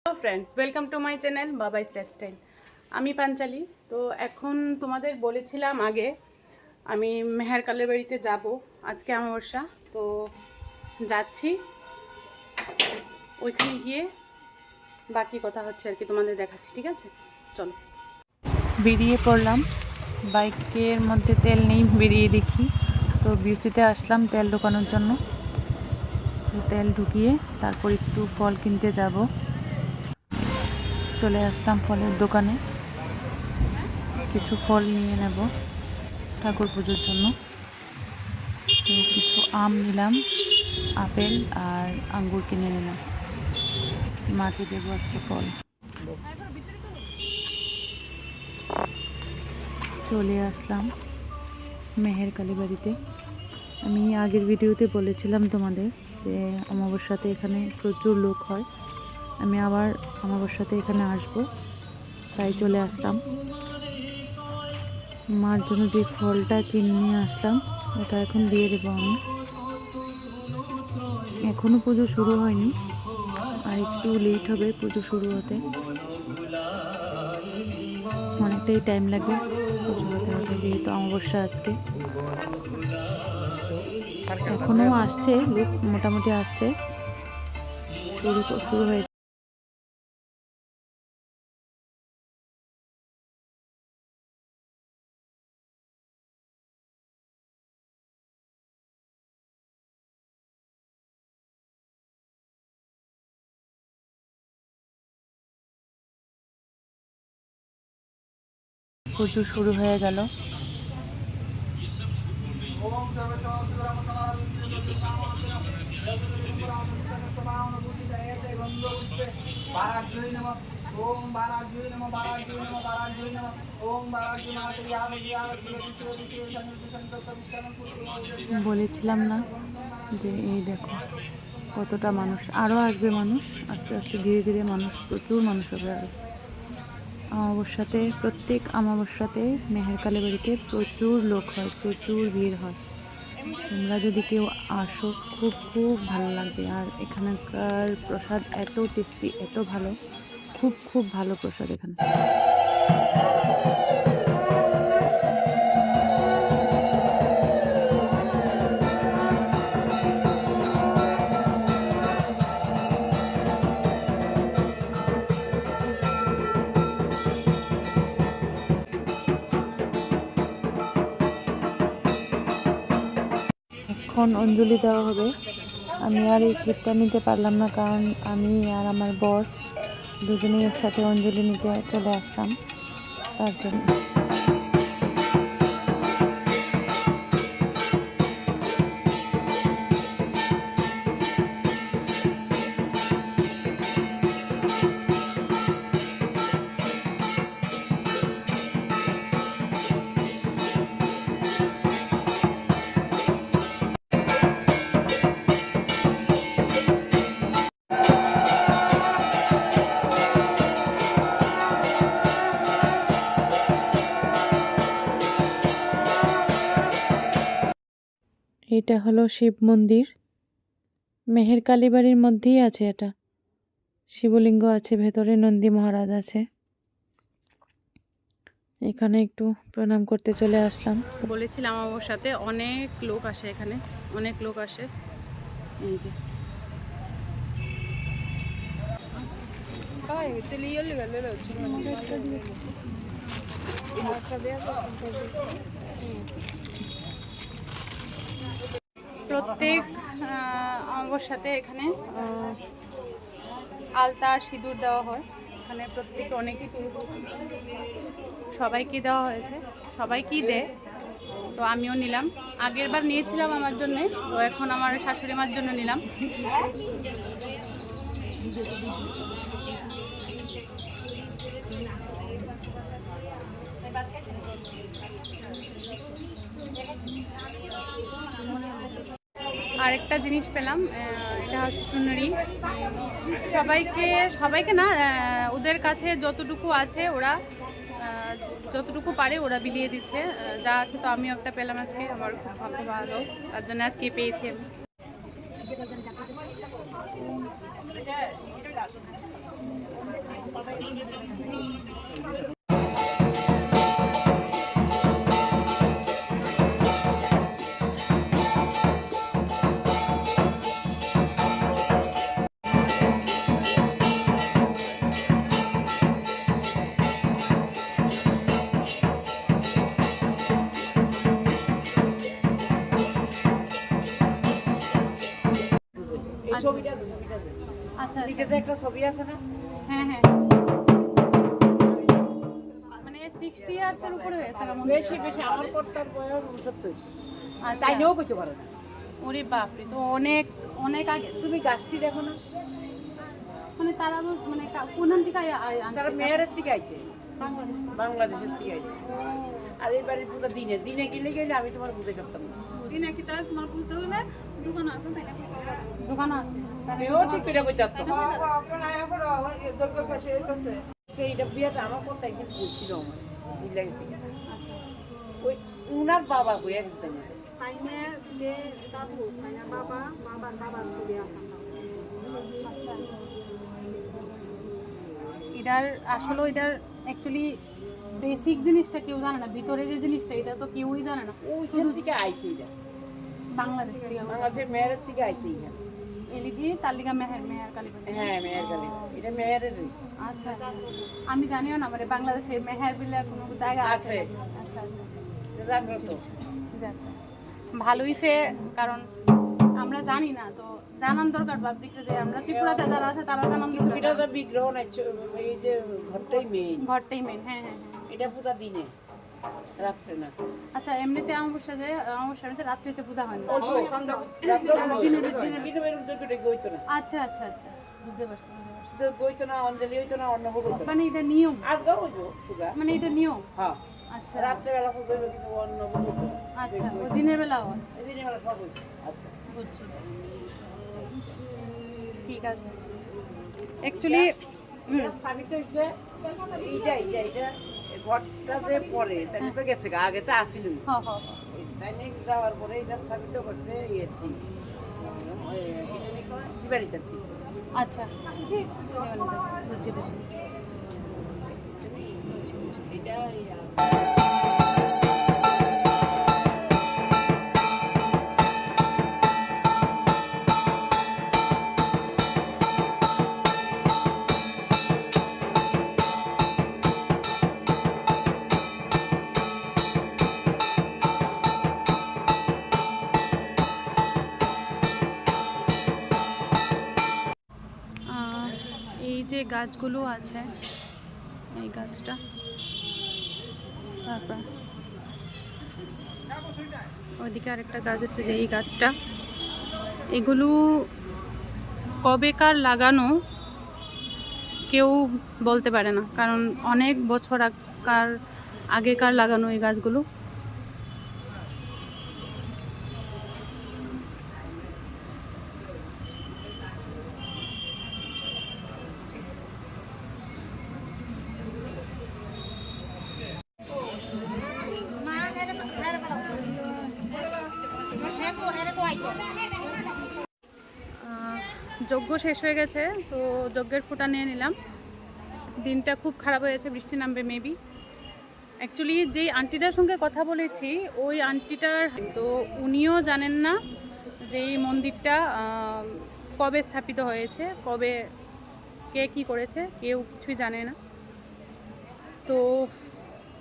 Hello friends, welcome to my channel Babai's lifestyle. আমি পাঞ্চালি। তো এখন তোমাদের বলেছিলাম আগে আমি মেহেরকালের বাড়িতে যাব। আজকে অমাবস্যা, তো যাচ্ছি। ওইখানে গিয়ে বাকি কথা হচ্ছে আর কি তোমাদের দেখাচ্ছি, ঠিক আছে? চলো, বেরিয়ে পড়লাম। বাইকের মধ্যে তেল নেই, বেরিয়ে দেখি তো বিউসিতে আসলাম তেল ঢোকানোর জন্য। তো তেল ঢুকিয়ে তারপর একটু ফল কিনতে যাব। চলে আসলাম ফলের দোকানে, কিছু ফল নিয়ে নেব ঠাকুর পুজোর জন্য। তো কিছু আম নিলাম, আপেল আর আঙ্গুর কিনে নিলাম, মাকে দেবো আজকে ফল। চলে আসলাম মেহেরকালী বাড়িতে। আমি আগের ভিডিওতে বলেছিলাম তোমাদের যে অমাবস্যাতে এখানে প্রচুর লোক হয়। আমি আবার অমাবস্যাতে এখানে আসব, তাই চলে আসলাম। মার জন্য যে ফলটা কিনে নিয়ে আসলাম ওটা এখন দিয়ে দেবো আমি। এখনও পুজো শুরু হয়নি, আর একটু লেট হবে পুজো শুরু হতে, অনেকটাই টাইম লাগবে পুজো হতে হতে, যেহেতু অমাবস্যা আজকে। এখনও আসছে লোক, মোটামুটি আসছে, শুরু হয়েছে। পুজো শুরু হয়ে গেল। বলেছিলাম না যে এই দেখো কতটা মানুষ, আরও আসবে মানুষ, আস্তে আস্তে ধীরে ধীরে মানুষ, প্রচুর মানুষ হবে। আর অমাবস্যাতে, প্রত্যেক অমাবস্যাতে মেহেরকালী বাড়িতে প্রচুর লোক হয়, প্রচুর ভিড় হয়। তোমরা যদি কেউ আসো, খুব খুব ভালো লাগবে। আর এখানকার প্রসাদ এত টেস্টি, এত ভালো, খুব খুব ভালো প্রসাদ এখানে। এখন অঞ্জলি দেওয়া হবে। আমি আর এই ক্লিপটা নিতে পারলাম না, কারণ আমি আর আমার বর দুজনেই একসাথে অঞ্জলি নিতে চলে আসলাম, তার জন্য। এটা হলো শিব মন্দির, মেহেরকালী বাড়ির মধ্যেই আছে এটা। শিবলিঙ্গ আছে ভেতরে, নন্দী মহারাজ আছে। এখানে একটু প্রণাম করতে চলে আসলাম। বলেছিলাম আমার সাথে অনেক লোক আসে, এখানে অনেক লোক আসে। এই যে প্রত্যেক অমাবস্যাতে এখানে আলতা সিঁদুর দেওয়া হয়। এখানে প্রত্যেক অনেকেই সবাইকে দেওয়া হয়েছে, সবাইকেই দেয়। তো আমিও নিলাম, আগের বার নিয়েছিলাম আমার জন্যে, তো এখন আমার শাশুড়ি মার জন্য নিলাম। আরেকটা জিনিস পেলাম, এটা হচ্ছে চুনরি। সবাইকে না, ওদের কাছে যতটুকু আছে ওরা যতটুকু পারে ওরা বিলিয়ে দিচ্ছে, যা আছে। তো আমিও একটা পেলাম আজকে, আমার খুব ভালো, তার জন্য আজকে পেয়েছি আমি। আচ্ছা নিচেতে একটা ছবি আছে না? হ্যাঁ হ্যাঁ, মানে 60 ইয়ার্সের উপরে হয়েছে না মনে বেশি বেশি আমার কর্তার বয়স 69। আচ্ছা তাই নিয়েও করতে পারে না। ওরে বাপরে, তো অনেক অনেক আগে। তুমি গাছটি দেখো না, মানে তারা মানে কোন থেকে তারা মেয়েরের থেকে আইছে, বাংলাদেশের থেকে আইছে। আর এই বাড়ির পুরো দিনে দিনে গেলে গেলে আমি তোমার বুঝে করতাম না। দিনে কি তার তোমার বলতে হলে দোকান আছে, তাই না? দোকান আছে, আমিও ঠিক করে কইতে পারতাম। সেইটা বিয়েটা আমার কথা একদিন বলছিল, আমার বুঝলে গেছে। ওই উনার বাবা হয়ে গেছে। ফাইনের যে দাদু, ফাইনের বাবা, বাবার ছবি আছে। আচ্ছা আচ্ছা, এটার আসলে এটার অ্যাকচুয়ালি বেসিক জিনিসটা কেউ জানে না, ভিতরে যে জিনিসটা এটা তো কেউই জানে না। ওইখান থেকে আইছে এটা, বাংলাদেশ থেকে বাংলাদেশের মেয়েরের থেকে আইছে এটা। এলিটি তালিকা মেহের কালীবাড়ি। হ্যাঁ, মেয়ের গালি এটা মেয়েরের। আচ্ছা আচ্ছা, আমি জানিও না, মানে বাংলাদেশের মেহের বিলে কোনো জায়গা আছে? আছে। আচ্ছা আচ্ছা, জাগ্রত। যাক ভালোই সে, কারণ আমরা জানি না, তো জানান দরকার পাবলিককে, যে আমরা ত্রিপুরাতে যারা আছে তারা জানান দরকার। এটা তো বিগ্রহ নাই, এই যে ঘরটাই মেইন, ঘরটাই মেন। হ্যাঁ হ্যাঁ হ্যাঁ। এটা পুরা দিনে, রাত্রে না। আচ্ছা, এমনিতে অমাবস্যা যে অমাবস্যাতে রাত্রিতে পূজা হয় না? আচ্ছা আচ্ছা আচ্ছা, বুঝতে পারছি বুঝতে পারছি। গইতো না, অঞ্জলি হইতো না, অন্ন ভোগ হইতো না। মানে এটা নিয়ম, আজকাল হইতো পূজা, মানে এটা নিয়ম। হ্যাঁ আচ্ছা রাত্রে বেলা পূজা হইতো, কিন্তু অন্ন ভোগ হইতো না। আচ্ছা, ও দিনের বেলা হয়। এই দিনে বেলা সব হইতো। আচ্ছা, বুঝছি, ঠিক আছে। অ্যাকচুয়ালি স্থাপিত হইছে এইটা এইটা এইটা ঘরটা যে পরে তাই তো গেছে গা, আগে তো আসিলই। হ্যাঁ হ্যাঁ হ্যাঁ, তাই নিয়ে যাওয়ার পরে এটা স্থাপিত করছে ইয়ের দিন, দিবাড়িটার দিন। আচ্ছা বুঝছি বুঝছি বুঝছি। এটা এই যে গাছগুলো আছে, এই গাছটা, তারপর ওইদিকে আরেকটা গাছ আছে, যে এই গাছটা, এগুলো কবেকার লাগানো কেউ বলতে পারে না, কারণ অনেক বছর আগেকার লাগানো এই গাছগুলো। যজ্ঞ শেষ হয়ে গেছে, তো যজ্ঞের ফোঁটা নিয়ে নিলাম। দিনটা খুব খারাপ হয়েছে, বৃষ্টি নামবে মেবি। অ্যাকচুয়ালি যেই আন্টিটার সঙ্গে কথা বলেছি, ওই আন্টিটার তো উনিও জানেন না যে এই মন্দিরটা কবে স্থাপিত হয়েছে, কবে কে কী করেছে, কেউ কিছুই জানে না। তো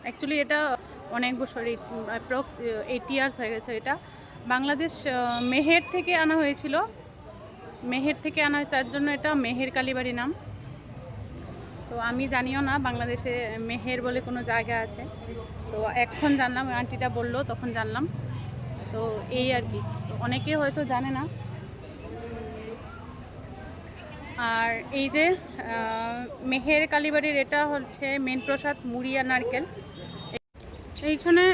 অ্যাকচুয়ালি এটা অনেক বছর, অ্যাপ্রক্স 80 ইয়ার্স হয়ে গেছে। এটা বাংলাদেশ মেহের থেকে আনা হয়েছিল, মেহের থেকে আনা হয়, তার জন্য এটা মেহের কালীবাড়ি নাম। তো আমি জানিও না বাংলাদেশে মেহের বলে কোনো জায়গা আছে, তো এখন জানলাম, ওই আন্টিটা বললো তখন জানলাম। তো এই আর কি, তো অনেকে হয়তো জানে না। আর এই যে মেহের কালীবাড়ির এটা হচ্ছে মেন প্রসাদ, মুড়ি আর নারকেল। এইখানে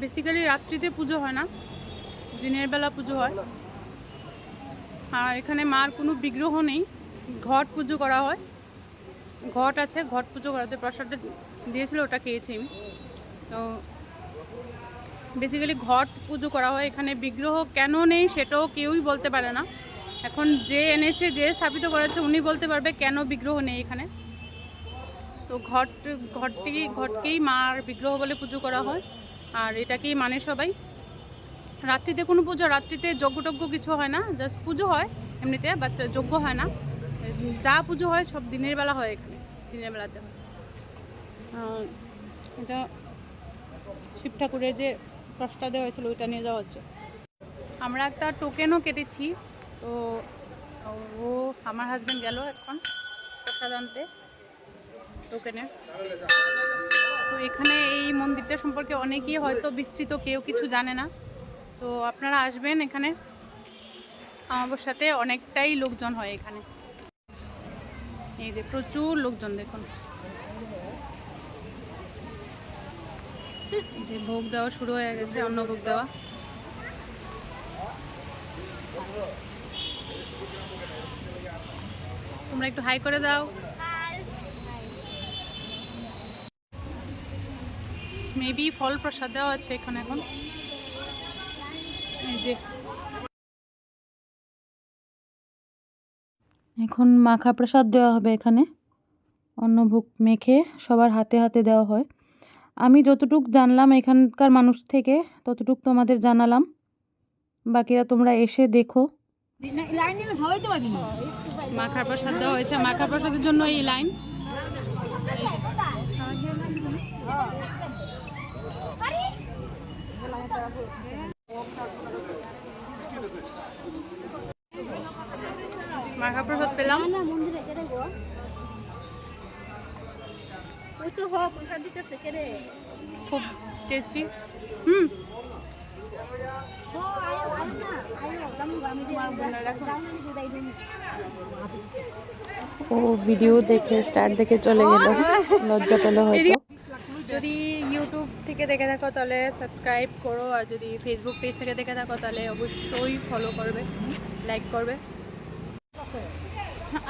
বেসিক্যালি রাত্রিতে পুজো হয় না, দিনের বেলা পুজো হয়। আর এখানে মার কোনো বিগ্রহ নেই, ঘট পুজো করা হয়, ঘট আছে, ঘট পুজো করাতে প্রসাদটা দিয়েছিল, ওটা খেয়েছি আমি। তো বেসিক্যালি ঘট পুজো করা হয় এখানে। বিগ্রহ কেন নেই সেটাও কেউই বলতে পারে না। এখন যে এনেছে, যে স্থাপিত করেছে, উনি বলতে পারবে কেন বিগ্রহ নেই এখানে। তো ঘটকেই মার বিগ্রহ বলে পুজো করা হয়, আর এটাকেই মানে সবাই। রাত্রিতে কোনো পুজো, রাত্রিতে যজ্ঞ কিছু হয় না, জাস্ট পুজো হয় এমনিতে, বাট যজ্ঞ হয় না। যা পুজো হয় সব দিনের বেলা হয়, এখানে দিনের বেলাতে হয়। এটা শিব ঠাকুরের যে প্রসাদ দেওয়া হয়েছিল ওইটা নিয়ে যাওয়া হচ্ছে। আমরা একটা টোকেনও কেটেছি, তো ও আমার হাজব্যান্ড গেল এখন প্রসাদ আনতে টোকেনে। তো এখানে এই মন্দিরটা সম্পর্কে অনেকেই হয়তো বিস্তৃত, কেউ কিছু জানে না। তো আপনারা আসবেন এখানে, আমার সাথে অনেকটাই লোকজন হয় এখানে। এই যে প্রচুর লোকজন দেখুন, যে ভোগ দেওয়া শুরু হয়ে গেছে, অন্ন ভোগ দেওয়া। তোমরা একটু হাই করে দাও। মেবি ফল প্রসাদ দেওয়া হচ্ছে এখানে এখন। এই যে এখন মাখা প্রসাদ দেওয়া হবে এখানে, অন্নভোগ মেখে সবার হাতে হাতে দেওয়া হয়। আমি যতটুক জানলাম এখানকার মানুষ থেকে ততটুক তোমাদের জানালাম, বাকিরা তোমরা এসে দেখো। মাখার প্রসাদ দেওয়া হয়েছে, মাখার প্রসাদের জন্য এই লাইন। মাখা প্রসাদ পেলাম, না মন্দিরে কেড়ে গো ওই তো হোক প্রসাদ দিতেছে কেড়ে খুব টেস্টি। ও আয়ো আয়ো না আয়ো আমি ও ভিডিও দেখে স্টার্ট দেখে চলে গেল, লজ্জা পেল হয়তো। যদি ইউটিউব থেকে দেখে থাকো তাহলে সাবস্ক্রাইব করো, আর যদি ফেসবুক পেজ থেকে দেখে থাকো তাহলে অবশ্যই ফলো করবে, লাইক করবে।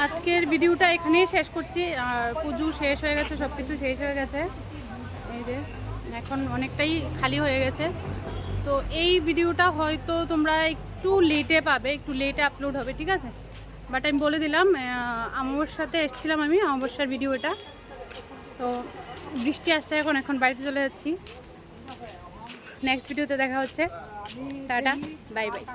আজকের ভিডিওটা এখানেই শেষ করছি, আর পুজো শেষ হয়ে গেছে, সব কিছু শেষ হয়ে গেছে। এই যে এখন অনেকটাই খালি হয়ে গেছে। তো এই ভিডিওটা হয়তো তোমরা একটু লেটে পাবে, একটু লেটে আপলোড হবে, ঠিক আছে? বাট আমি বলে দিলাম, অমাবস্যাতে এসেছিলাম আমি, অমাবস্যার ভিডিও এটা। তো বৃষ্টি আসছে এখন বাড়িতে চলে যাচ্ছি। নেক্সট ভিডিওতে দেখা হচ্ছে। Tata, bye bye.